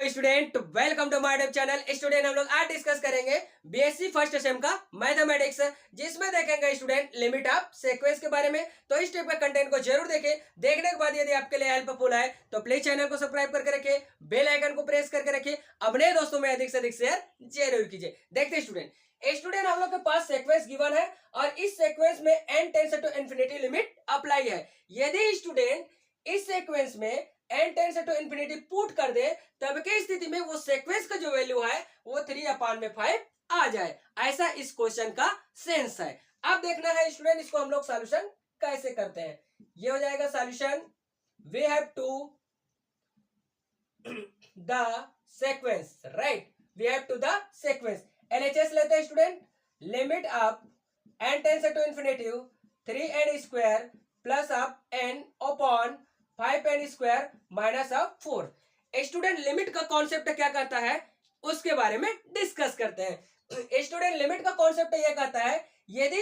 Student, welcome to my YouTube channel. Student, हम लोग आज डिस्कस करेंगे बीएससी फर्स्ट सेम का मैथमेटिक्स, जिसमें देखेंगे स्टूडेंट लिमिट ऑफ सीक्वेंस के बारे में। तो इस टाइप का कंटेंट को जरूर देखें। देखने के बाद यदि आपके लिए हेल्पफुल है तो प्लीज चैनल को सब्सक्राइब करके रखिए, बेल आइकन को प्रेस करके रखिए, अपने दोस्तों में अधिक से अधिक शेयर जरूर कीजिए। देखते स्टूडेंट हम लोग के पास सीक्वेंस गिवन है और इस सीक्वेंस में n tends to infinity limit apply है। यदि स्टूडेंट इस सीक्वेंस में n tends to infinity put कर दे, तब की स्थिति में वो सीक्वेंस का जो वैल्यू है वो 3/5 आ जाए। ऐसा इस क्वेश्चन का सेंस है। अब देखना है स्टूडेंट इसको हम लोग सॉल्यूशन कैसे करते हैं। ये हो जाएगा solution, we have to the sequence, right, we have to the sequence. LHS लेते हैं student, limit of n tends to infinity 3n square plus of n upon 5n square minus of 4। Student limit का concept क्या कहता है उसके बारे में discuss करते हैं। स्टूडेंट लिमिट का कॉन्सेप्ट यह कहता है यदि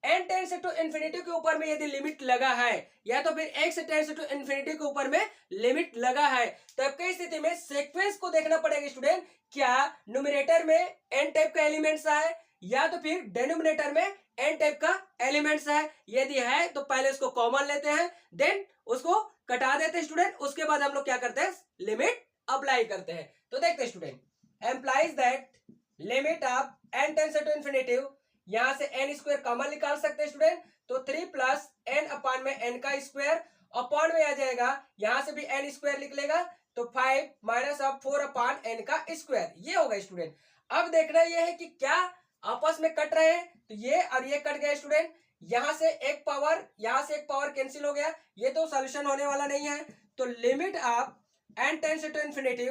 n टेंड्स टू इंफिनिटी के ऊपर में यदि लिमिट लगा है, या तो फिर x टेंड्स टू इंफिनिटी के ऊपर में लिमिट लगा है, तब की स्थिति में सीक्वेंस को देखना पड़ेगा स्टूडेंट, क्या न्यूमरेटर में n टाइप का एलिमेंट्स है या तो फिर डिनोमिनेटर में n टाइप का एलिमेंट्स है। यदि है तो पहले उसको कॉमन लेते हैं, देन उसको कटा देते हैं स्टूडेंट। उसके बाद हम लोग क्या करते हैं, लिमिट अप्लाई करते हैं। तो देखते हैं student, implies that limit of n tends to infinity, यहां से n स्क्वायर कॉमन निकाल सकते हैं स्टूडेंट, तो 3 प्लस n अपॉन में n का स्क्वायर, अपॉन में आ जाएगा, यहां से भी n स्क्वायर लिख लेगा, तो 5 माइनस ऑफ 4 अपॉन n का स्क्वायर, ये होगा स्टूडेंट। अब देखना यह है कि क्या आपस में कट रहे हैं, तो ये और ये कट गया स्टूडेंट, यहां से एक पावर कैंसिल हो गया, ये तो सॉल्यूशन होने वाला नहीं है। तो limit of n tends to infinity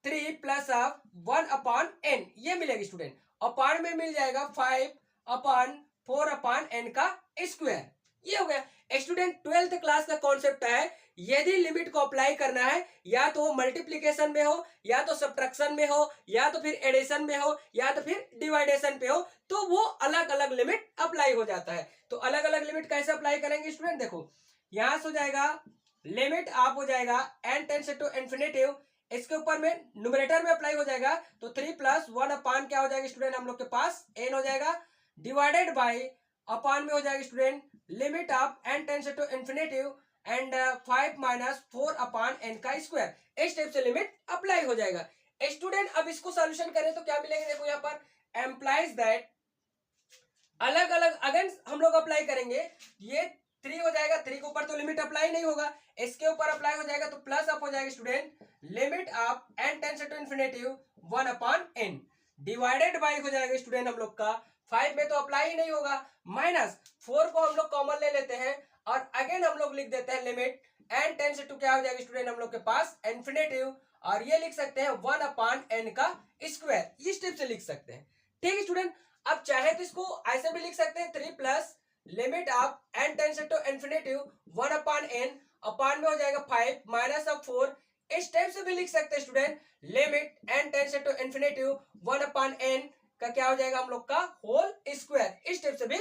3 plus of 1 upon n, ये मिलेगा स्टूडेंट। अपॉन में मिल जाएगा 5 अपॉन 4 अपॉन n का स्क्वायर, ये हो गया स्टूडेंट। 12th क्लास का कॉन्सेप्ट है, यदि लिमिट को अप्लाई करना है या तो मल्टीप्लिकेशन में हो, या तो सब्ट्रैक्शन में हो, या तो फिर एडिशन में हो, या तो फिर डिवाइडेशन पे हो, तो वो अलग अलग लिमिट अप्लाई हो जाता है। तो अलग अलग लिमिट कैसे अप्लाई करेंगे स्टूडेंट, देखो यहां से हो जाएगा लिमिट आप हो जाएगा n टेंड्स टू इंफिनिटी, इसके ऊपर में न्यूमरेटर में अप्लाई हो जाएगा, तो 3 प्लस 1 अपॉन क्या हो जाएगा स्टूडेंट, हम लोग के पास n हो जाएगा, डिवाइडेड बाय अपॉन में हो जाएगा student limit of n tends to infinity and 5 minus 4 upon n का स्क्वायर। इस टाइप से लिमिट अप्लाई हो जाएगा स्टूडेंट। अब इसको सॉल्यूशन करें तो क्या मिलेगा, देखो यहाँ पर एम्प्लाइज दैट अलग अलग अगेन हम लोग अप्लाई करेंगे, ये 3 हो जाएगा, 3 के ऊपर तो लिमिट अप्लाई नहीं होगा, इसके ऊपर अप्लाई हो जाएगा, तो प्लस अप हो जाएगा student limit of n tends to infinity 1 upon n, divided by हो जाएगा स्टूडेंट हम लोग का 5 में तो अप्लाई ही नहीं होगा, माइनस 4 को हम लोग कॉमन ले लेते हैं और अगेन हम लोग लिख देते हैं लिमिट n टेंड्स टू क्या हो जाएगा स्टूडेंट हम लोग के पास इंफिनिटी, और ये लिख सकते हैं 1 अपॉन n का स्क्वायर, इस टाइप से लिख सकते हैं। ठीक है स्टूडेंट, अब चाहे तो इसको ऐसे भी लिख सकते हैं 3 plus limit of n tends to infinity 1 upon n, upon में हो जाएगा 5 माइनस ऑफ 4, इस टाइप से भी लिख सकते हैं student limit n tends to infinity 1 upon n का क्या हो जाएगा हम लोग का होल स्क्वायर, इस टाइप से भी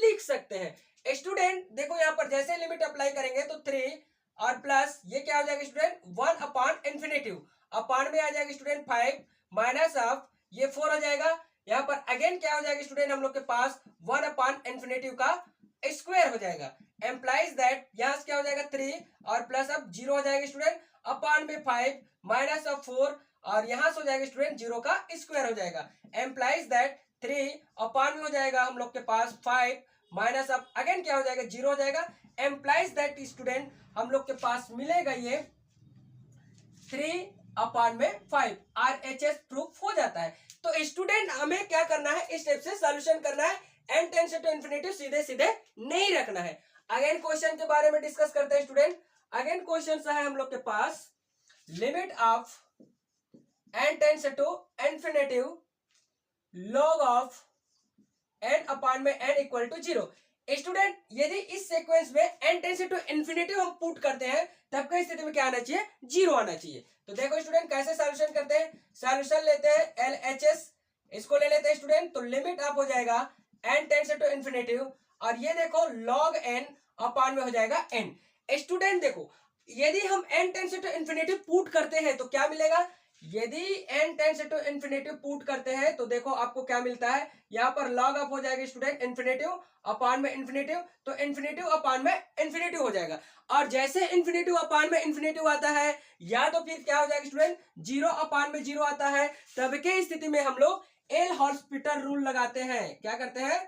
लिख सकते हैं स्टूडेंट। देखो यहाँ पर जैसे लिमिट अप्लाई करेंगे तो 3 और प्लस ये क्या हो जाएगा स्टूडेंट 1 अपॉन इंफिनिटी, अपॉन में आ जाएगा स्टूडेंट 5 माइनस ऑफ ये 4 हो जाएगा, यहाँ पर अगेन क्या हो जाएगा स्टूडेंट हम लोग के पास 1 अपॉन इंफिनिटी का स्क्वायर हो जाएगा। एम्प्लाइज दैट यहाँ से क्या हो जाएगा 3 और प्लस अब 0 हो जाएगा स्टूडेंट, अपॉन में 5 माइनस ऑफ 4 और यहां से हो जाएगा स्टूडेंट 0 का स्क्वायर हो जाएगा। एम्प्लाइज दैट 3 अपॉन में हो जाएगा हम लोग के पास 5 माइनस अब अगेन क्या हो जाएगा 0 हो जाएगा। एम्प्लाइज दैट स्टूडेंट हम लोग के पास मिलेगा ये 3 अपॉन में 5, RHS प्रूफ हो जाता है। तो स्टूडेंट हमें क्या करना है, इस टाइप से सॉल्यूशन करना है, n टेंड्स टू इंफिनिटी सीधे सीधे नहीं रखना है। अगेन क्वेश्चन के बारे में डिस्कस करते हैं स्टूडेंट। अगेन क्वेश्चन है हम लोग के पास limit of n tends to infinity log of n upon में n इक्वल टू 0। स्टूडेंट यदि इस सीक्वेंस में n टेंड्स टू इंफिनिटी हम पुट करते हैं, तब की स्थिति में क्या आना चाहिए, 0 आना चाहिए। तो देखो स्टूडेंट कैसे सॉल्यूशन करते हैं, सॉल्यूशन लेते हैं LHS, इसको ले लेते हैं स्टूडेंट, तो लिमिट आप हो जाएगा n टेंड्स टू इंफिनिटी और ये देखो log n अपॉन में हो जाएगा n। स्टूडेंट देखो यदि हम n tends to infinity put करते हैं तो क्या मिलेगा, यदि n tends to infinity put करते हैं तो देखो आपको क्या मिलता है, यहाँ पर log अप हो जाएगा स्टूडेंट इन्फिनेटिव अपान में इन्फिनेटिव, तो इन्फिनेटिव अपान में इन्फिनेटिव हो जाएगा। और जैसे इन्फिनेटिव अपान में इन्फिनेटिव आता है या तो फिर क्या हो जाएगा स्टूडेंट, जीरो अपान में जीरो आता है, तब की स्थिति में हम लोग एल हॉस्पिटल रूल लगाते हैं। क्या करते हैं,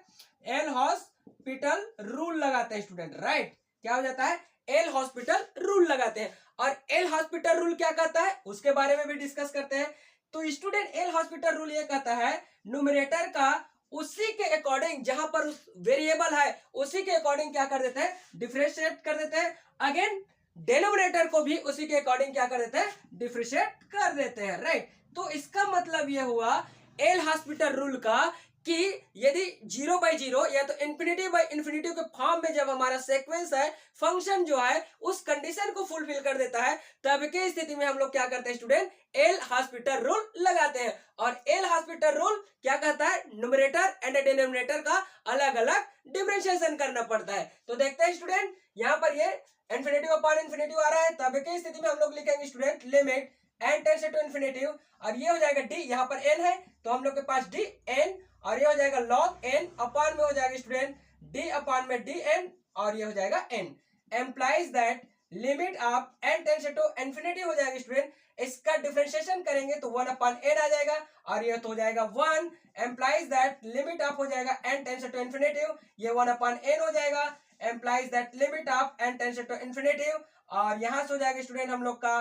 एल हॉस्पिटल रूल लगाते हैं स्टूडेंट, राइट। क्या हो जाता है, एल हॉस्पिटल रूल लगाते हैं। और एल हॉस्पिटल रूल क्या कहता है उसके बारे में भी डिस्कस करते हैं। तो स्टूडेंट एल हॉस्पिटल रूल ये कहता है न्यूमरेटर का उसी के अकॉर्डिंग, जहां पर उस वेरिएबल है उसी के अकॉर्डिंग क्या कर देते हैं, डिफरेंशिएट कर देते हैं। अगेन डेनोमिनेटर को भी उसी के अकॉर्डिंग क्या कर देते हैं, डिफरेंशिएट कर देते हैं, राइट। तो इसका मतलब यह हुआ एल हॉस्पिटल रूल का कि यदि जीरो बाई जीरो या तो इन्फिनिटी बाई इन्फिनिटी के फॉर्म में जब हमारा सीक्वेंस है, फंक्शन जो है उस कंडीशन को फुलफिल कर देता है, तब की स्थिति में हम लोग क्या करते हैं स्टूडेंट, एल हॉस्पिटल रूल लगाते हैं। और एल हॉस्पिटल रूल क्या कहता है, न्यूमरेटर एंड डिनोमिनेटर का अलग अलग डिफरेंशिएशन करना पड़ता है। तो देखते हैं स्टूडेंट, यहाँ पर ये इन्फिनिटी अपॉन इन्फिनिटी आ रहा है, तब की स्थिति में हम लोग लिखेंगे student limit n tends to infinity, और ये हो जाएगा डी, यहाँ पर एन है तो हम लोग के पास डी एन, और ये हो जाएगा log n अपान में हो जाएगा स्टूडेंट d अपान में डी एन, और ये हो जाएगा n implies that limit of n tends to infinity हो जाएगा स्टूडेंट। इसका डिफरेंशिएशन करेंगे तो 1 अपान n आ जाएगा, और ये तो हो जाएगा 1 एम्प्लाइज दैट लिमिट ऑफ हो जाएगा n टेंस टू इन्फिनिटी, ये 1 अपान n हो जाएगा, implies that limit of n tends to infinity, और यहां से हो जाएगा स्टूडेंट हम लोग का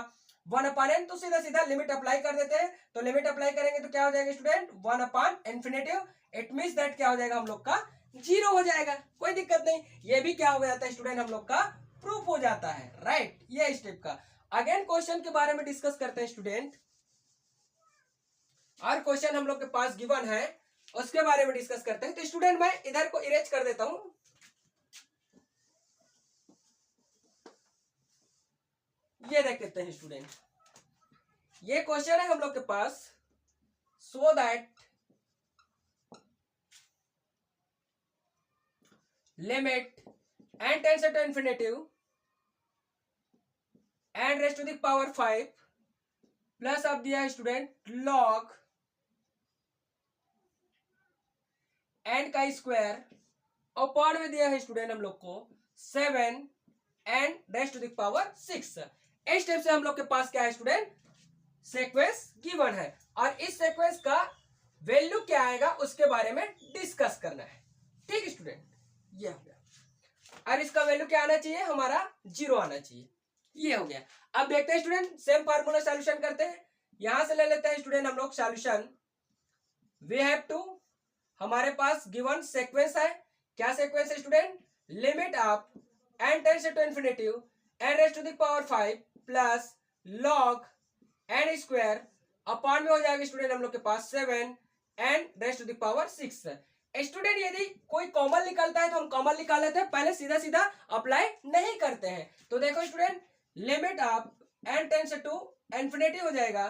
1 अपान n, तो सीधा सीधा लिमिट अप्लाई कर देते हैं। तो लिमिट अप्लाई करेंगे तो क्या हो जाएगा student, 1 upon infinity, it means that क्या हो जाएगा हम लोग का जीरो हो जाएगा, कोई दिक्कत नहीं। ये भी क्या हो जाता है स्टूडेंट, हम लोग का प्रूफ हो जाता है, राइट। ये स्टेप का अगेन क्वेश्चन के बारे में डिस्कस करते हैं स्टूडेंट। और क्वेश्चन हम लोग के पास गिवन है उसके बारे में डिस्कस करते हैं। तो स्टूडेंट मैं इधर को इरेज कर देता हूं, ये देख लेते हैं स्टूडेंट। ये क्वेश्चन है हम लोग के पास, so that limit n tends to infinity n raise to the power 5 plus अब दिया है स्टूडेंट log n का स्क्वायर अपॉन में दिया है स्टूडेंट हम लोग को 7 n raise to the power 6। इस स्टेप से हम लोग के पास क्या है स्टूडेंट, सीक्वेंस गिवन है, और इस सीक्वेंस का वैल्यू क्या आएगा उसके बारे में डिस्कस करना है, ठीक स्टूडेंट। ये हो गया, और इसका वैल्यू क्या आना चाहिए, हमारा जीरो आना चाहिए, ये हो गया। अब देखते हैं स्टूडेंट, सेम फार्मूला सॉल्यूशन करते हैं। यहां से ले लेते हैं स्टूडेंट हम लोग सॉल्यूशन। वी हैव टू, हमारे पास गिवन सीक्वेंस है, क्या सीक्वेंस है student, limit of n tends to infinity n raise to the power 5 plus log n square upon में हो जाएगा स्टूडेंट हम लोग के पास 7 n raise to the power 6। Student यदि कोई कॉमन निकलता है तो हम कॉमन निकाल लेते हैं, पहले सीधा सीधा अप्लाई नहीं करते हैं। तो देखो student, limit of n tends to infinity हो जाएगा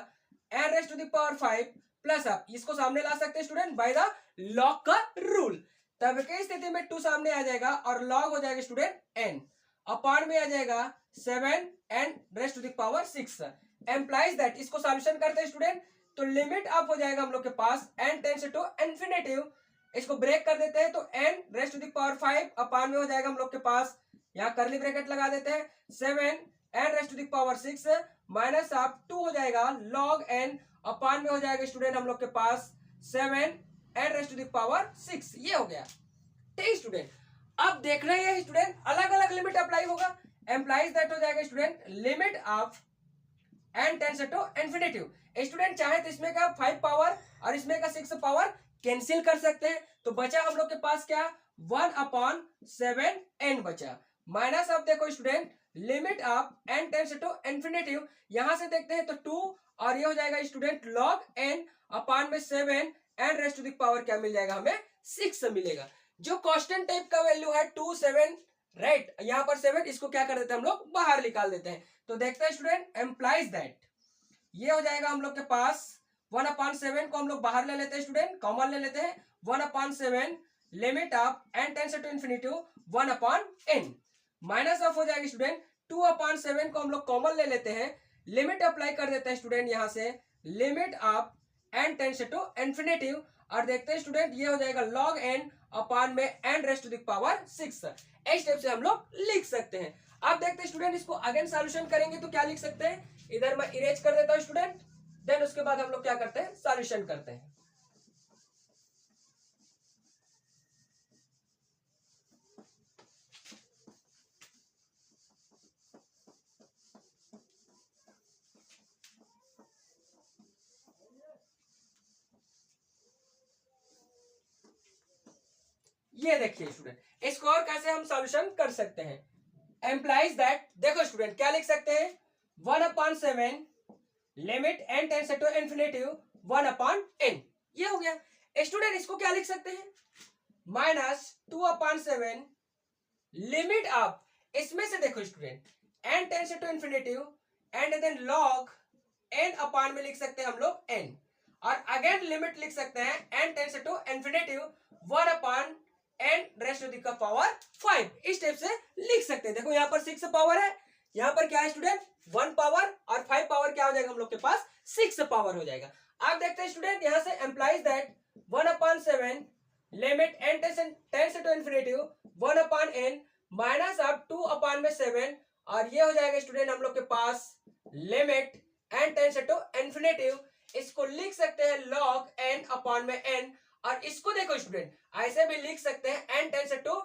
n raise to the power 5 plus आप इसको सामने ला सकते हैं स्टूडेंट बाय द log का रूल, तब की स्थिति में 2 सामने आ जाएगा और log हो जाएगा स्टूडेंट n अपॉन में आ जाएगा 7 n raise to the power 6 implies that, इसको सॉल्यूशन करते हैं स्टूडेंट। तो लिमिट अप हो जाएगा हम लोग के पास n टेंस टू इन्फिनिटी, इसको ब्रेक कर देते हैं तो n raise to the power 5 upon में हो जाएगा हम लोग के पास, यहाँ करली ब्रैकेट लगा देते हैं 7 n raise to the power 6 minus आप 2 हो जाएगा log n अपॉन में हो जाएगा स्टूडेंट हम लोग के पास 7 n raise to the power 6। ये हो गया, ठीक स्टूडेंट। अब देखना है स्टूडेंट अलग अलग लिमिट अप्लाई होगा, एम्प्लाइज दैट हो जाएगा student limit of n tends to infinity. Student चाहे तो इसमें का 5 पावर और इसमें का 6 पावर कैंसिल कर सकते हैं, तो बचा हम लोग के पास क्या 1 अपॉन 7 n बचा, माइनस अब देखो student limit of n tends to infinity, यहां से देखते हैं तो 2 और ये हो जाएगा स्टूडेंट log n अपॉन में 7 n raise to the power क्या मिल जाएगा हमें 6 मिलेगा। जो कांस्टेंट टाइप का वैल्यू है 2 7 राइट, यहाँ पर 7 इसको क्या कर देते हैं हम लोग बाहर निकाल देते हैं। तो देखते हैं स्टूडेंट एम्प्लाइज दैट, ये हो जाएगा हम लोग के पास 1 अपॉन 7 को हम लोग बाहर ले लेते हैं स्टूडेंट, कॉमन ले लेते हैं 1 upon 7 limit of n tends to infinity 1 upon n minus of हो जाएगी स्टूडेंट 2 अपॉन 7 को हम लोग कॉमन ले लेते हैं, लिमिट अप्लाई कर देते हैं स्टूडेंट यहाँ से limit of n tends to infinity, और देखते हैं स्टूडेंट ये हो जाएगा log n अपॉन में n raised to the power 6। इस स्टेप से हम लोग लिख सकते हैं। अब देखते हैं स्टूडेंट इसको अगेन सॉल्यूशन करेंगे तो क्या लिख सकते हैं, इधर मैं इरेज कर देता हूं स्टूडेंट, देन उसके बाद हम लोग क्या करते हैं, सॉल्यूशन करते हैं। ये देखिए स्टूडेंट, इसको और कैसे हम सॉल्यूशन कर सकते हैं, एम्प्लाइज दैट, देखो स्टूडेंट क्या लिख सकते हैं, 1/7 limit n tends to infinity 1/n, ये हो गया। स्टूडेंट इसको क्या लिख सकते हैं, -2/7 लिमिट ऑफ, इसमें से देखो student n tends to infinity and then log n upon में लिख सकते हैं हम लोग n, और अगेन लिमिट लिख सकते हैं n tends to infinity 1/n raised to the power 5। इस टाइप से लिख सकते हैं। देखो यहाँ पर 6 पावर है, यहाँ पर क्या है स्टूडेंट 1 पावर, और 5 पावर क्या हो जाएगा हम लोग के पास 6 पावर हो जाएगा। आप देखते हैं स्टूडेंट यहाँ से implies that 1/7 limit n tends to infinity 1/n minus आप 2/7, और ये हो जाएगा स्टूडेंट हम लोग के पास limit n tends to infinity, इसको लिख सकते हैं log n अपॉन में n, और इसको देखो स्टूडेंट ऐसे भी लिख सकते हैं n टेंस टू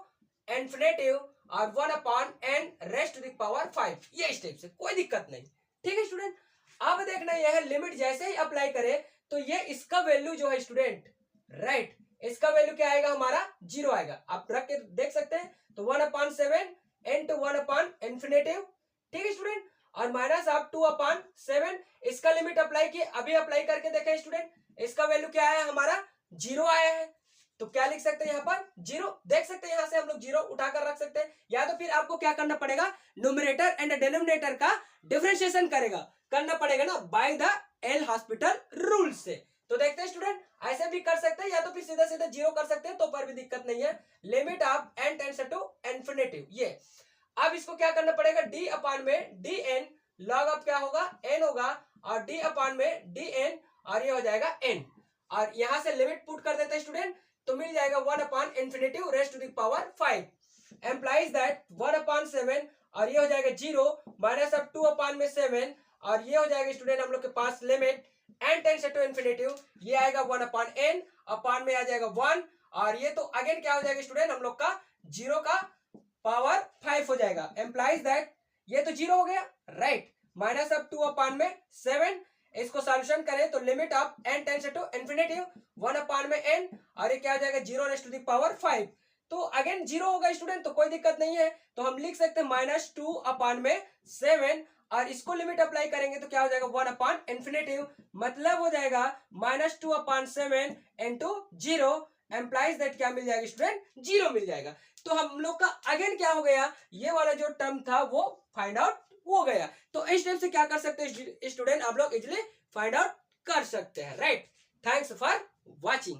इन्फिनेटिव और 1/n raised to the power 5, ये स्टेप से कोई दिक्कत नहीं। ठीक है स्टूडेंट, अब देखना यह लिमिट जैसे ही अप्लाई करे तो ये इसका वैल्यू जो है स्टूडेंट, राइट, इसका वैल्यू क्या आएगा हमारा 0 आएगा। आप रख के देख सकते हैं, तो 1/7 into 1/इन्फिनेटिव, ठीक है स्टूडेंट, और माइनस आप 2/7, इसका लिमिट अप्लाई किए, अभी अप्लाई करके देखें स्टूडेंट, इसका वैल्यू क्या है हमारा 0 आया है, तो क्या लिख सकते हैं यहाँ पर 0, देख सकते हैं यहाँ से हम लोग 0 उठाकर रख सकते हैं, या तो फिर आपको क्या करना पड़ेगा, न्यूमरेटर एंड डिनोमिनेटर का डिफरेंशिएशन करना पड़ेगा ना by the L hospital rule से। तो देखते हैं स्टूडेंट ऐसे भी कर सकते हैं, या तो फिर सीधा सीधा 0 कर सकते हैं, तो पर भी दिक्कत नहीं है। Limit of n tends to infinity, ये अब इसको क्या करना पड़ेगा, d अपॉन में dn, log ऑफ क्या होगा n होगा, और d अपॉन में dn, और ये हो जाएगा n, और यहां से लिमिट पुट कर देते हैं स्टूडेंट, तो मिल जाएगा 1/इन्फिनेटिव raised to the power 5 implies that 1/7, और ये हो जाएगा 0 माइनस अब 2/7, और ये हो जाएगा स्टूडेंट हम लोग के पास limit n tends to infinity, ये आएगा 1/n, अपॉन में आ जाएगा 1, और ये तो अगेन क्या हो जाएगा स्टूडेंट हम लोग का 0 का पावर 5 हो जाएगा। एम्प्लाइज दैट ये तो 0 हो गया, राइट, माइनस अब 2/7, इसको सॉल्यूशन करें तो limit of n tends to infinity 1/n, और ये क्या हो जाएगा 0 रेस्ट टू द पावर 5, तो अगेन 0 होगा स्टूडेंट, तो कोई दिक्कत नहीं है, तो हम लिख सकते हैं -2/7, और इसको लिमिट अप्लाई करेंगे तो क्या हो जाएगा 1/इन्फिनेटिव, मतलब हो जाएगा -2/7 इंटू 0, एम्प्लाइज दैट क्या मिल जाएगा स्टूडेंट 0 मिल जाएगा। तो हम लोग का अगेन क्या हो गया, ये वाला जो टर्म था वो फाइंड आउट हो गया। तो इस टाइप से क्या कर सकते हैं स्टूडेंट, आप लोग इजिली फाइंड आउट कर सकते हैं, राइट। Thanks for watching.